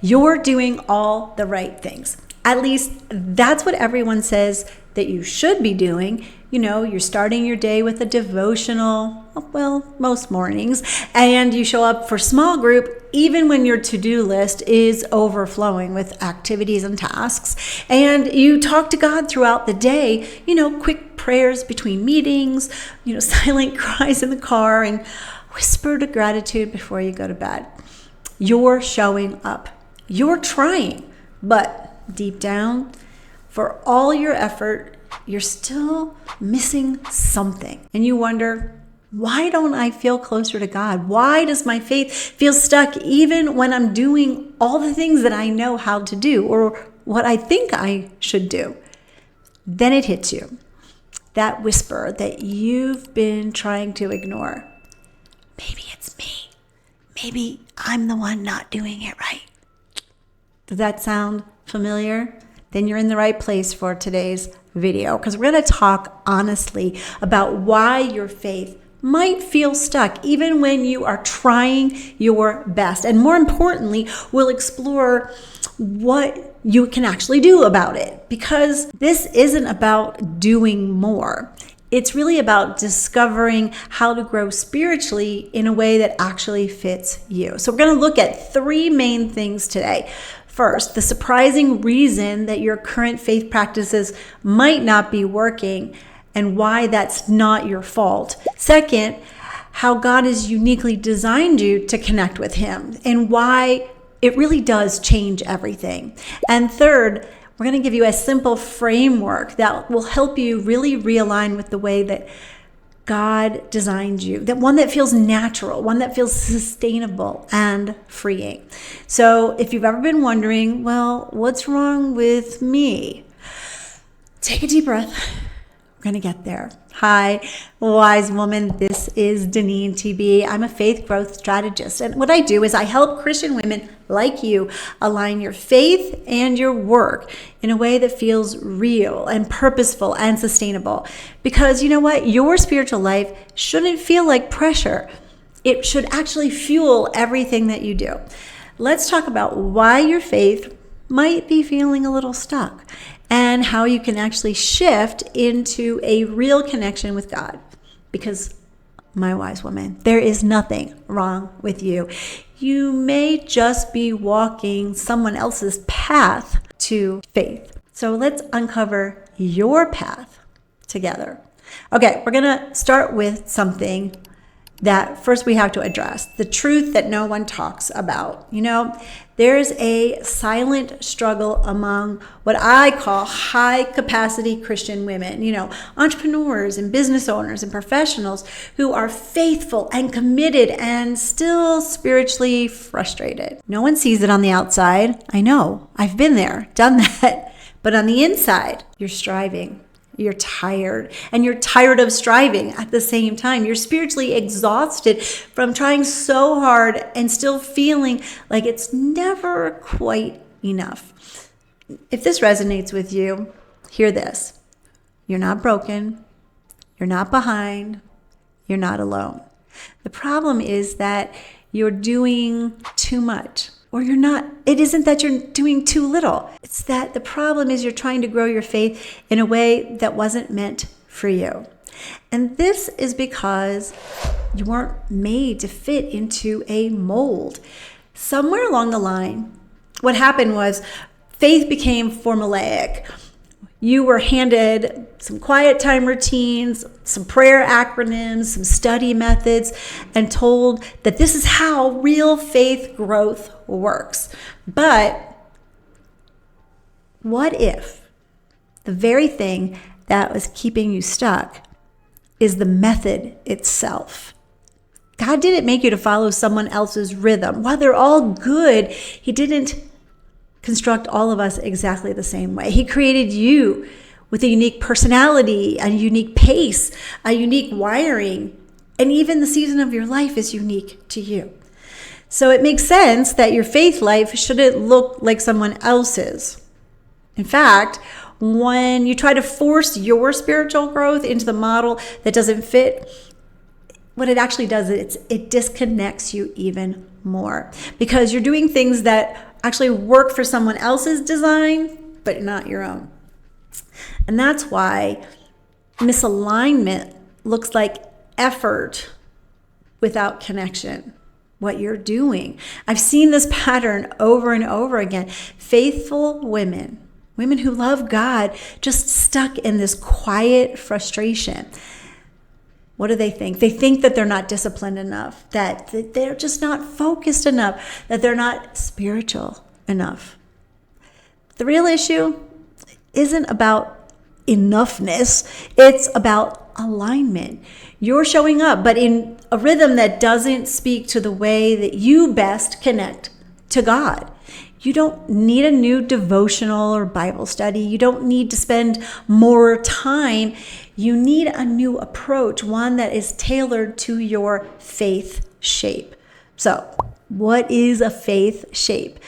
You're doing all the right things. At least that's what everyone says that you should be doing. You're starting your day with a devotional, well, most mornings, and you show up for small group even when your to-do list is overflowing with activities and tasks. And you talk to God throughout the day, quick prayers between meetings, silent cries in the car, and whispered gratitude before you go to bed. You're showing up. You're trying, but deep down, for all your effort, you're still missing something. And you wonder, why don't I feel closer to God? Why does my faith feel stuck even when I'm doing all the things that I know how to do or what I think I should do? Then it hits you, that whisper that you've been trying to ignore. Maybe it's me. Maybe I'm the one not doing it right. Does that sound familiar? Then you're in the right place for today's video, because we're going to talk honestly about why your faith might feel stuck even when you are trying your best. And more importantly, we'll explore what you can actually do about it, because this isn't about doing more. It's really about discovering how to grow spiritually in a way that actually fits you. So we're going to look at three main things today. First, the surprising reason that your current faith practices might not be working and why that's not your fault. Second, how God has uniquely designed you to connect with Him and why it really does change everything. And third, we're going to give you a simple framework that will help you really realign with the way that God designed you, that one that feels natural, one that feels sustainable and freeing. So if you've ever been wondering, well, what's wrong with me? Take a deep breath. We're going to get there. Hi, wise woman. This is Deneen TB. I'm a faith growth strategist. And what I do is I help Christian women like you align your faith and your work in a way that feels real and purposeful and sustainable. Because you know what? Your spiritual life shouldn't feel like pressure. It should actually fuel everything that you do. Let's talk about why your faith might be feeling a little stuck and how you can actually shift into a real connection with God. Because, my wise woman, there is nothing wrong with you. You may just be walking someone else's path to faith. So let's uncover your path together. Okay, we're going to start with something that first we have to address, the truth that no one talks about. There's a silent struggle among what I call high capacity Christian women, entrepreneurs and business owners and professionals who are faithful and committed and still spiritually frustrated. No one sees it on the outside. I know, I've been there, done that. But on the inside, you're striving. You're tired, and you're tired of striving at the same time. You're spiritually exhausted from trying so hard and still feeling like it's never quite enough. If this resonates with you, hear this. You're not broken. You're not behind. You're not alone. The problem is that you're doing too much. Or you're not, it isn't that you're doing too little. It's that the problem is you're trying to grow your faith in a way that wasn't meant for you. And this is because you weren't made to fit into a mold. Somewhere along the line, what happened was faith became formulaic. You were handed some quiet time routines, some prayer acronyms, some study methods, and told that this is how real faith growth works. But what if the very thing that was keeping you stuck is the method itself? God didn't make you to follow someone else's rhythm. While they're all good, He didn't construct all of us exactly the same way. He created you with a unique personality, a unique pace, a unique wiring, and even the season of your life is unique to you. So it makes sense that your faith life shouldn't look like someone else's. In fact, when you try to force your spiritual growth into the model that doesn't fit, what it actually does is it disconnects you even more, because you're doing things that actually work for someone else's design, but not your own. And that's why misalignment looks like effort without connection. What you're doing. I've seen this pattern over and over again. Faithful women who love God, just stuck in this quiet frustration. What do they think? They think that they're not disciplined enough, that they're just not focused enough, that they're not spiritual enough. The real issue isn't about enoughness. It's about alignment. You're showing up, but in a rhythm that doesn't speak to the way that you best connect to God. You don't need a new devotional or Bible study. You don't need to spend more time. You need a new approach, one that is tailored to your faith shape. So, what is a faith shape?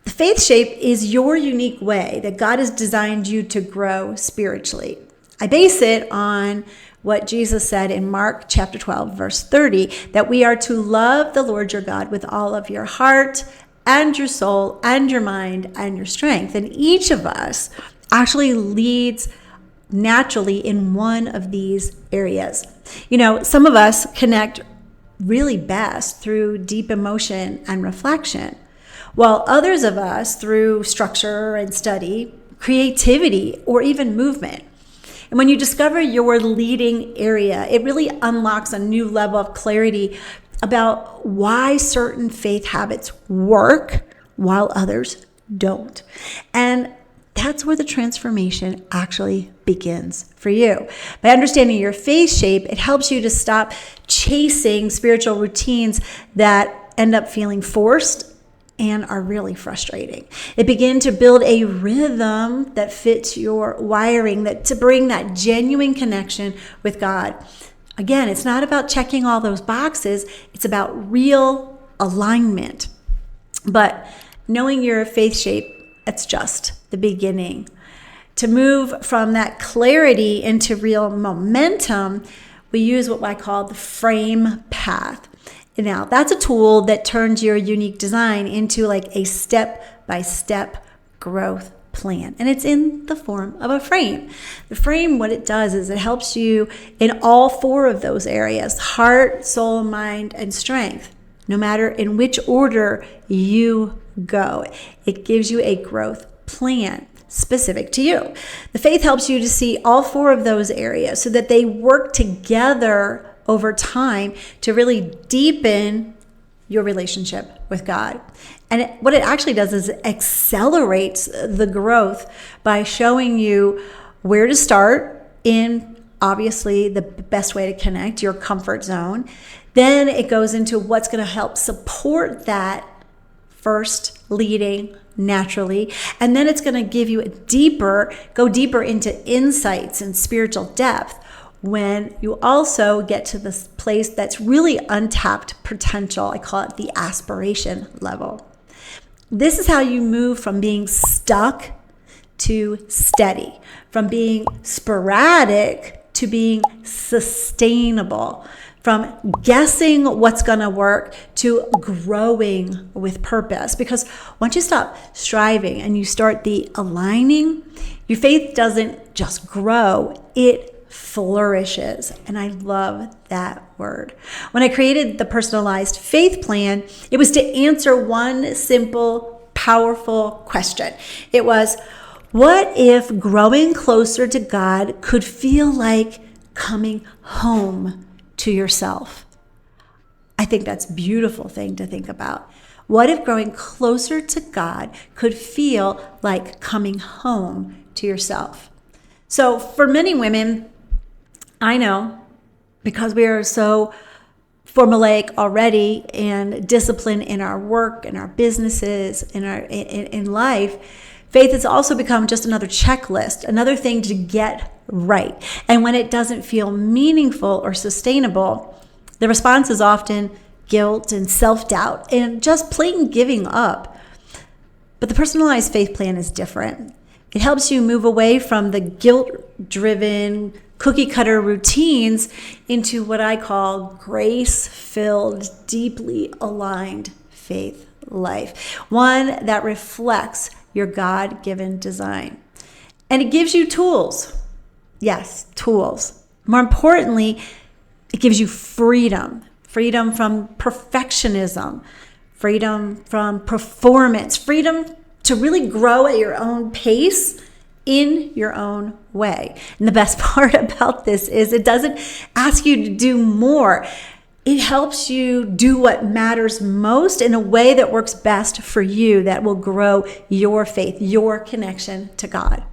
The faith shape is your unique way that God has designed you to grow spiritually. I base it on what Jesus said in Mark chapter 12, verse 30, that we are to love the Lord your God with all of your heart and your soul and your mind and your strength. And each of us actually leads naturally in one of these areas. You know, some of us connect really best through deep emotion and reflection, while others of us through structure and study, creativity, or even movement. And when you discover your leading area, it really unlocks a new level of clarity about why certain faith habits work while others don't. And that's where the transformation actually begins for you. By understanding your faith shape, it helps you to stop chasing spiritual routines that end up feeling forced and are really frustrating. It begins to build a rhythm that fits your wiring, that to bring that genuine connection with God. Again, it's not about checking all those boxes. It's about real alignment. But knowing your faith shape, it's just the beginning. To move from that clarity into real momentum, we use what I call the frame path. Now, that's a tool that turns your unique design into like a step-by-step growth plan. And it's in the form of a frame. The frame, what it does is it helps you in all four of those areas: heart, soul, mind, and strength. No matter in which order you go, it gives you a growth plan specific to you. The faith helps you to see all four of those areas so that they work together over time to really deepen your relationship with God. And what it actually does is it accelerates the growth by showing you where to start in, obviously, the best way to connect, your comfort zone. Then it goes into what's going to help support that first leading naturally. And then it's going to give you go deeper into insights and spiritual depth when you also get to this place that's really untapped potential. I call it the aspiration level. This is how you move from being stuck to steady, from being sporadic to being sustainable, from guessing what's going to work to growing with purpose. Because once you stop striving and you start the aligning, your faith doesn't just grow, it flourishes. And I love that word. When I created the personalized faith plan, it was to answer one simple, powerful question. It was, what if growing closer to God could feel like coming home to yourself? I think that's a beautiful thing to think about. What if growing closer to God could feel like coming home to yourself? So for many women, I know, because we are so formulaic already and disciplined in our work, in our businesses, in life, faith has also become just another checklist, another thing to get right. And when it doesn't feel meaningful or sustainable, the response is often guilt and self-doubt and just plain giving up. But the personalized faith plan is different. It helps you move away from the guilt-driven, cookie-cutter routines into what I call grace-filled, deeply aligned faith life, one that reflects your God-given design. And it gives you tools. Yes, tools. More importantly, it gives you freedom. Freedom from perfectionism, freedom from performance, freedom to really grow at your own pace in your own way. And the best part about this is it doesn't ask you to do more. It helps you do what matters most in a way that works best for you, that will grow your faith, your connection to God.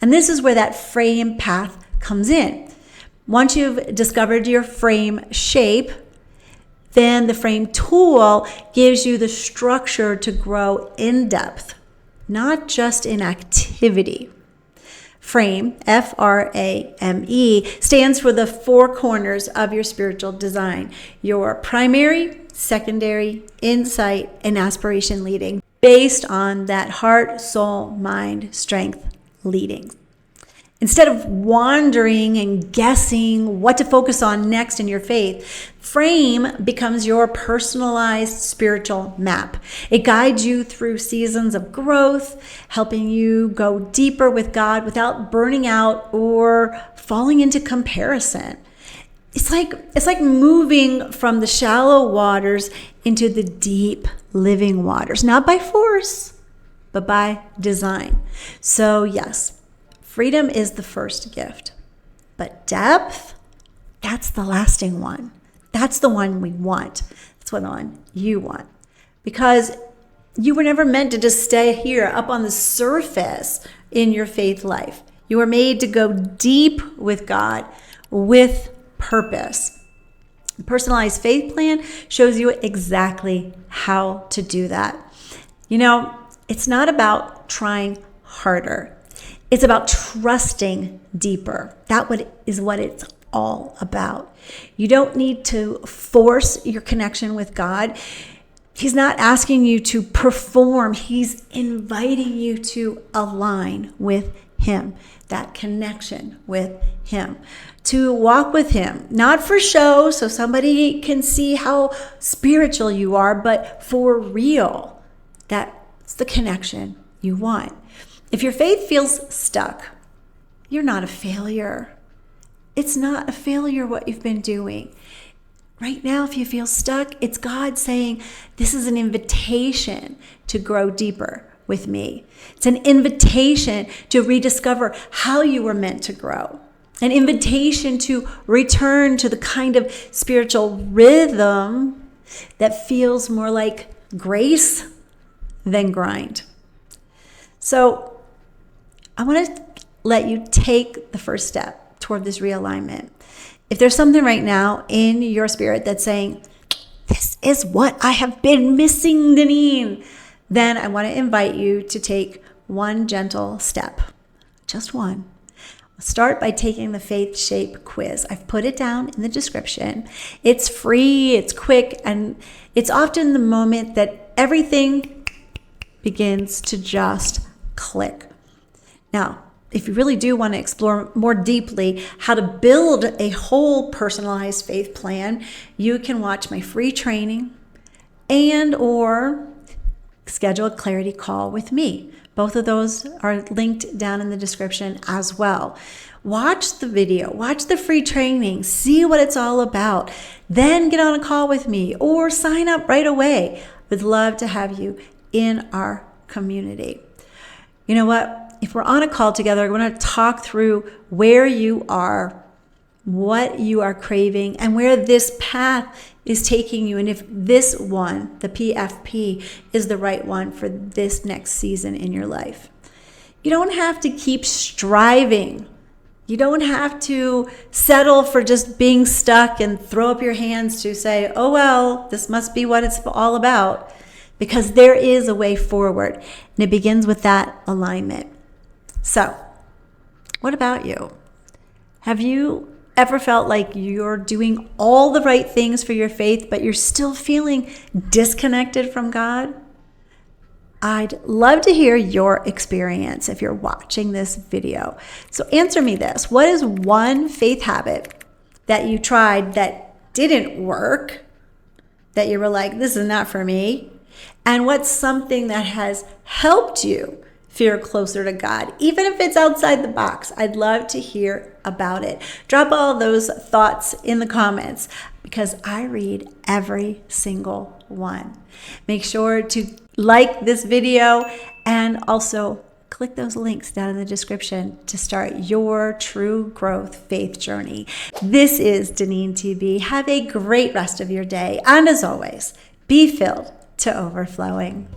And this is where that frame path comes in. Once you've discovered your frame shape, then the frame tool gives you the structure to grow in depth, not just in activity. Frame, F-R-A-M-E, stands for the four corners of your spiritual design: your primary, secondary, insight, and aspiration leading, based on that heart, soul, mind, strength leading. Instead of wandering and guessing what to focus on next in your faith, frame becomes your personalized spiritual map. It guides you through seasons of growth, helping you go deeper with God without burning out or falling into comparison. It's like moving from the shallow waters into the deep, living waters, not by force, but by design. So yes, freedom is the first gift, but depth, that's the lasting one. That's the one we want. That's the one you want. Because you were never meant to just stay here up on the surface in your faith life. You were made to go deep with God with purpose. The personalized faith plan shows you exactly how to do that. You know, it's not about trying harder. It's about trusting deeper. That is what it's all about. You don't need to force your connection with God. He's not asking you to perform. He's inviting you to align with Him, that connection with Him, to walk with Him, not for show so somebody can see how spiritual you are, but for real. That's the connection you want. If your faith feels stuck, you're not a failure. It's not a failure what you've been doing. Right now, if you feel stuck, it's God saying, this is an invitation to grow deeper with me. It's an invitation to rediscover how you were meant to grow. An invitation to return to the kind of spiritual rhythm that feels more like grace than grind. So I want to let you take the first step toward this realignment. If there's something right now in your spirit that's saying, this is what I have been missing, Deneen, then I want to invite you to take one gentle step, just one. Start by taking the Faith Shape quiz. I've put it down in the description. It's free, it's quick, and it's often the moment that everything begins to just click. Now, if you really do want to explore more deeply how to build a whole personalized faith plan, you can watch my free training and or schedule a clarity call with me. Both of those are linked down in the description as well. Watch the video, watch the free training, see what it's all about, then get on a call with me or sign up right away. We'd love to have you in our community. You know what? If we're on a call together, we're going to talk through where you are, what you are craving, and where this path is taking you, and if this one, the PFP, is the right one for this next season in your life. You don't have to keep striving. You don't have to settle for just being stuck and throw up your hands to say, oh, well, this must be what it's all about, because there is a way forward, and it begins with that alignment. So, what about you? Have you ever felt like you're doing all the right things for your faith, but you're still feeling disconnected from God? I'd love to hear your experience if you're watching this video. So answer me this. What is one faith habit that you tried that didn't work, that you were like, this is not for me? And what's something that has helped you feel closer to God, even if it's outside the box? I'd love to hear about it. Drop all those thoughts in the comments because I read every single one. Make sure to like this video and also click those links down in the description to start your true growth faith journey. This is Deneen TV. Have a great rest of your day. And as always, be filled to overflowing.